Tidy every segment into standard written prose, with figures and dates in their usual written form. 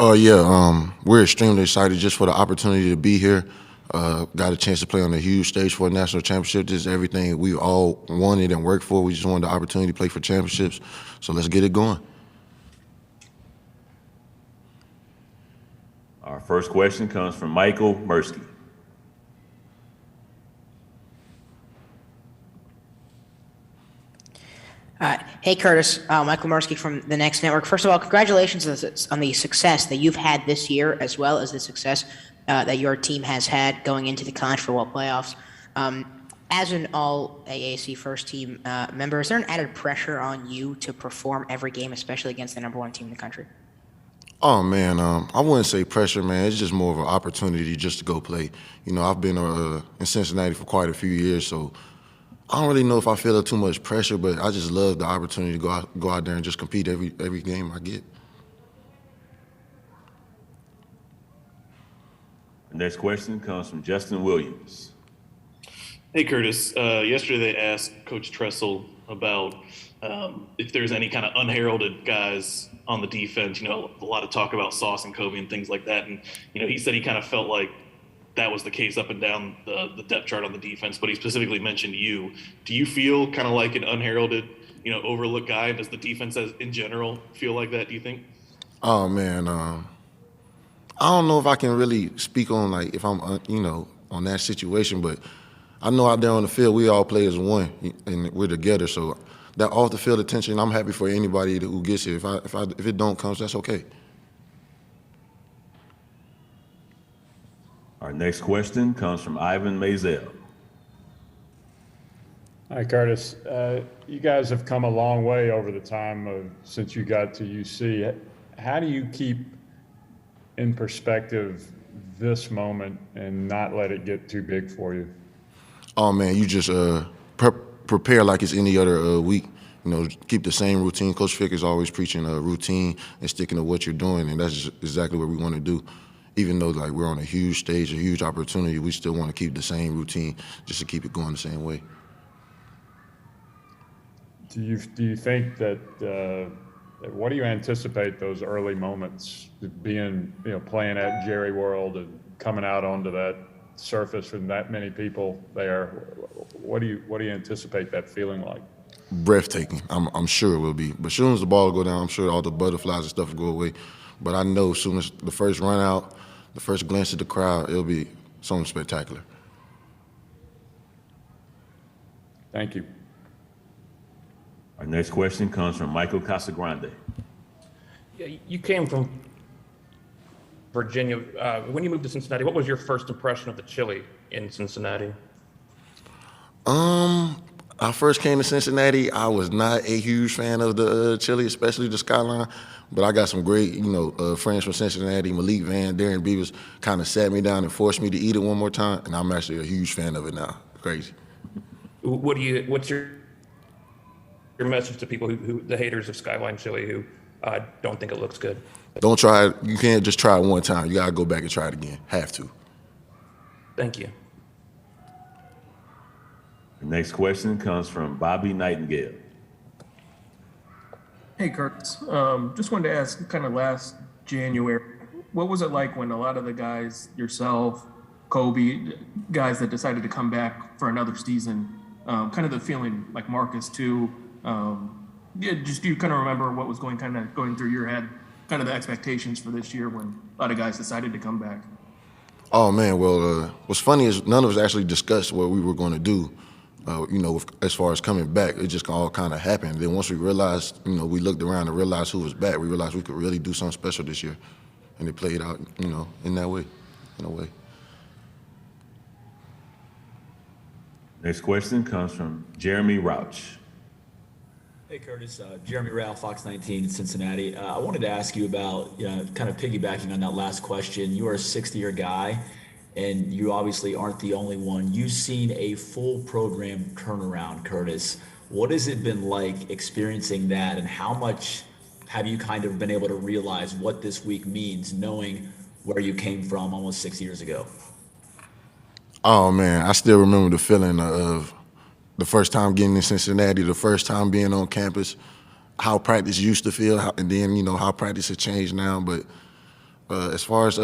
Oh yeah, we're extremely excited just for the opportunity to be here. Got a chance to play on a huge stage for a national championship. This is everything we all wanted and worked for. We just wanted the opportunity to play for championships. So let's get it going. Our first question comes from Michael Mursky. Hey, Curtis. Michael Mursky from the Next Network. First of all, congratulations on the success that you've had this year, as well as the success that your team has had going into the college football playoffs. As an all AAC first team member, is there an added pressure on you to perform every game, especially against the number one team in the country? Oh man, I wouldn't say pressure, man. It's just more of an opportunity just to go play. You know, I've been in Cincinnati for quite a few years, so I don't really know if I feel too much pressure, but I just love the opportunity to go out there and just compete every game I get. The next question comes from Justin Williams. Hey, Curtis. Yesterday they asked Coach Tressel about if there's any kind of unheralded guys on the defense. You know, a lot of talk about Sauce and Kobe and things like that. And, you know, he said he kind of felt like that was the case up and down the depth chart on the defense, but he specifically mentioned you. Do you feel kind of like an unheralded, you know, overlooked guy? Does the defense in general feel like that, do you think? Oh man, I don't know if I can really speak on like if I'm on that situation, but I know out there on the field we all play as one and we're together. So that off the field attention, I'm happy for anybody who gets here. If it don't come, that's okay. Our next question comes from Ivan Mazel. Hi, Curtis. You guys have come a long way over the time since you got to UC. How do you keep in perspective this moment and not let it get too big for you? Oh man, you just prepare like it's any other week. You know, keep the same routine. Coach Fick is always preaching a routine and sticking to what you're doing, and that's just exactly what we want to do. Even though like we're on a huge stage, a huge opportunity, we still want to keep the same routine just to keep it going the same way. Do you think that what do you anticipate those early moments being, you know, playing at Jerry World and coming out onto that surface with that many people there? What do you anticipate that feeling like? Breathtaking. I'm sure it will be. But as soon as the ball will go down, I'm sure all the butterflies and stuff will go away. But I know as soon as the first run out, the first glance at the crowd, it'll be something spectacular. Thank you. Our next question comes from Michael Casagrande. Yeah, you came from Virginia. When you moved to Cincinnati, what was your first impression of the chili in Cincinnati? I first came to Cincinnati, I was not a huge fan of the chili, especially the Skyline. But I got some great, friends from Cincinnati. Malik Van, Darren Beavers kind of sat me down and forced me to eat it one more time, and I'm actually a huge fan of it now. Crazy. What's your message to people who the haters of Skyline chili who don't think it looks good? Don't try it. You can't just try it one time. You gotta go back and try it again. Have to. Thank you. The next question comes from Bobby Nightingale. Hey, Curtis. Just wanted to ask, kind of last January, what was it like when a lot of the guys, yourself, Kobe, guys that decided to come back for another season, kind of the feeling, like Marcus too, just do you kind of remember what was going through your head, kind of the expectations for this year when a lot of guys decided to come back? Oh man, well, what's funny is none of us actually discussed what we were going to do. As far as coming back, it just all kind of happened. Then once we realized, we looked around and realized who was back, we realized we could really do something special this year. And it played out, in that way, in a way. Next question comes from Jeremy Rauch. Hey, Curtis. Jeremy Rao, Fox 19 in Cincinnati. I wanted to ask you about, kind of piggybacking on that last question. You are a sixth-year guy, and you obviously aren't the only one. You've seen a full program turnaround, Curtis. What has it been like experiencing that, and how much have you kind of been able to realize what this week means, knowing where you came from almost 6 years ago? Oh, man, I still remember the feeling of the first time getting in Cincinnati, the first time being on campus, how practice used to feel, and then, how practice has changed now. But As far as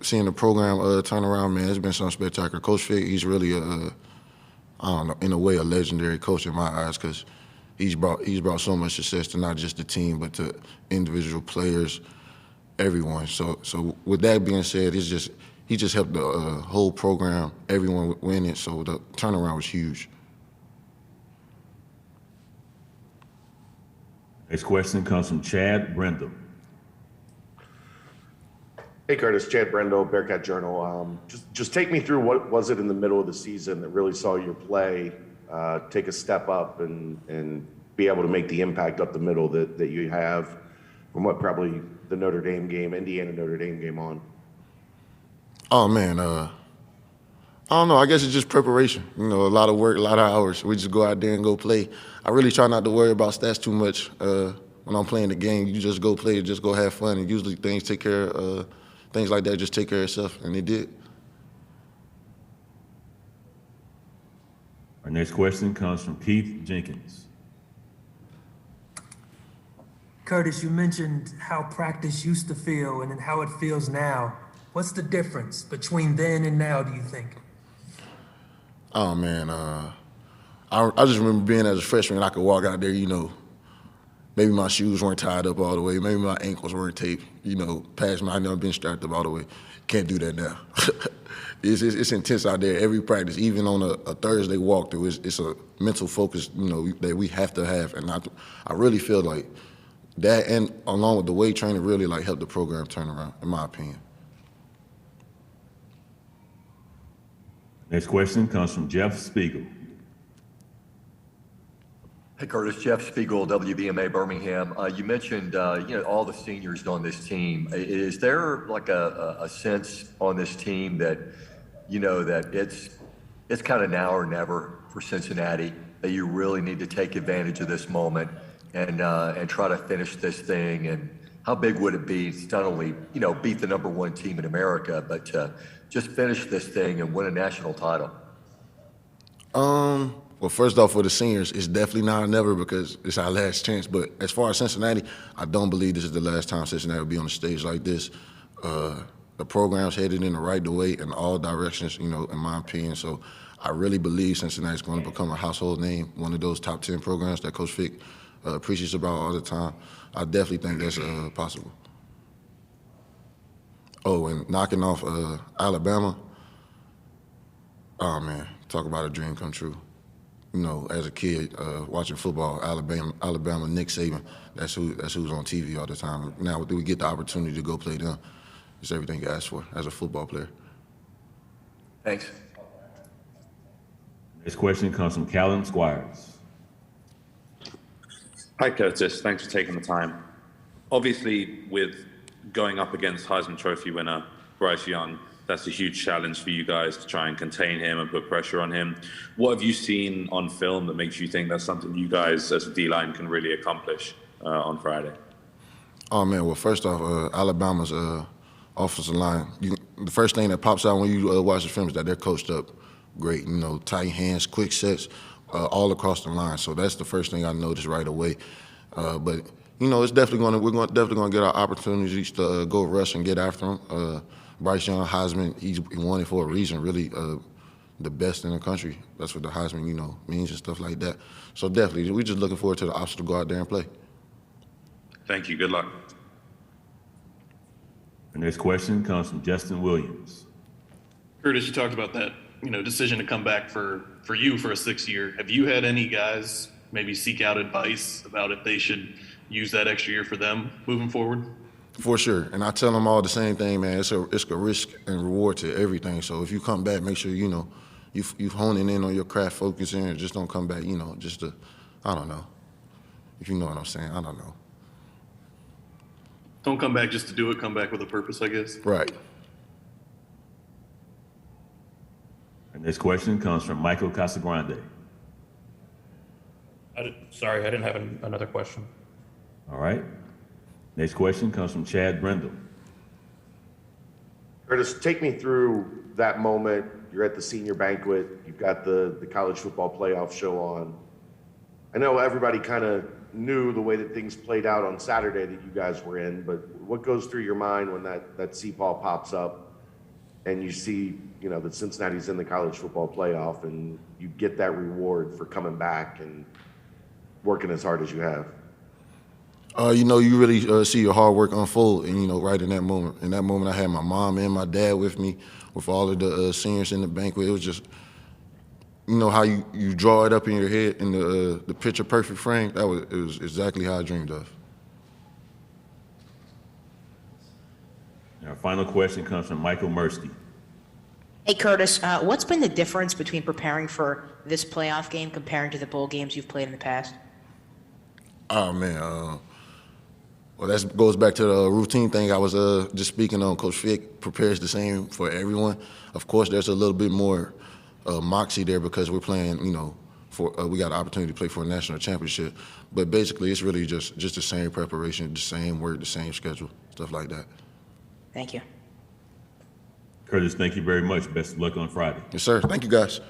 seeing the program turn around, man, it's been something spectacular. Coach Fick, he's really I don't know, in a way, a legendary coach in my eyes because he's brought so much success to not just the team but to individual players, everyone. So with that being said, he just helped the whole program, everyone win it. So the turnaround was huge. Next question comes from Chad Brendel. Hey Curtis, Chad Brendel, Bearcat Journal. Just take me through what was it in the middle of the season that really saw your play take a step up and be able to make the impact up the middle that you have from what probably the Notre Dame game, Indiana Notre Dame game on. Oh man, I don't know. I guess it's just preparation. You know, a lot of work, a lot of hours. We just go out there and go play. I really try not to worry about stats too much when I'm playing the game. You just go play, just go have fun, and usually things like that just take care of itself, and it did. Our next question comes from Keith Jenkins. Curtis, you mentioned how practice used to feel and then how it feels now. What's the difference between then and now, do you think? Oh man, I just remember being as a freshman, I could walk out there, you know, maybe my shoes weren't tied up all the way, maybe my ankles weren't taped, you know, I never been strapped up all the way. Can't do that now. It's intense out there every practice, even on a Thursday walkthrough. It's a mental focus, you know, that we have to have, and I really feel like that, and along with the weight training, really like helped the program turn around, in my opinion. Next question comes from Jeff Spiegel. Hey Curtis, Jeff Spiegel, WBMA Birmingham. You mentioned all the seniors on this team. Is there like a sense on this team that that it's kind of now or never for Cincinnati, that you really need to take advantage of this moment and try to finish this thing? And how big would it be to not only beat the #1 team in America, but to just finish this thing and win a national title? Well, first off, for the seniors, it's definitely now or never because it's our last chance. But as far as Cincinnati, I don't believe this is the last time Cincinnati will be on a stage like this. The program's headed in the right way in all directions, in my opinion. So I really believe Cincinnati's going to become a household name, one of those top 10 programs that Coach Fick preaches about all the time. I definitely think that's possible. Oh, and knocking off Alabama, oh man, talk about a dream come true. As a kid, watching football, Alabama, Nick Saban, that's who's on TV all the time. Now we get the opportunity to go play them. It's everything you ask for as a football player. Thanks. This question comes from Callum Squires. Hi, Curtis. Thanks for taking the time. Obviously, with going up against Heisman Trophy winner Bryce Young, that's a huge challenge for you guys to try and contain him and put pressure on him. What have you seen on film that makes you think that's something you guys as a D-line can really accomplish on Friday? Oh, man, well, first off, Alabama's offensive line, the first thing that pops out when you watch the film is that they're coached up great, tight hands, quick sets, all across the line. So that's the first thing I noticed right away. But, it's definitely we're definitely going to get our opportunities to go rush and get after them. Bryce Young, Heisman, he won it for a reason, really the best in the country. That's what the Heisman, means and stuff like that. So definitely, we're just looking forward to the option to go out there and play. Thank you. Good luck. The next question comes from Justin Williams. Curtis, you talked about that, decision to come back for you for a 6th year. Have you had any guys maybe seek out advice about if they should use that extra year for them moving forward? For sure, and I tell them all the same thing, man. It's a risk and reward to everything. So if you come back, make sure you honing in on your craft, focusing, and just don't come back, just to, I don't know. If you know what I'm saying, I don't know. Don't come back just to do it. Come back with a purpose, I guess. Right. And this question comes from Michael Casagrande. Sorry, I didn't have another question. All right. Next question comes from Chad Brendel. Curtis, take me through that moment. You're at the senior banquet. You've got the college football playoff show on. I know everybody kind of knew the way that things played out on Saturday that you guys were in, but what goes through your mind when that C-ball pops up and you see, that Cincinnati's in the college football playoff and you get that reward for coming back and working as hard as you have? You really see your hard work unfold, and right in that moment. In that moment, I had my mom and my dad with me, with all of the seniors in the banquet. It was just, how you draw it up in your head in the picture perfect frame. It was exactly how I dreamed of. Our final question comes from Michael Mursky. Hey, Curtis, what's been the difference between preparing for this playoff game comparing to the bowl games you've played in the past? Oh man, well that goes back to the routine thing I was just speaking on. Coach Fick prepares the same for everyone. Of course, there's a little bit more moxie there because we're playing, we got an opportunity to play for a national championship. But basically, it's really just the same preparation, the same work, the same schedule, stuff like that. Thank you. Curtis, thank you very much. Best of luck on Friday. Yes, sir. Thank you, guys.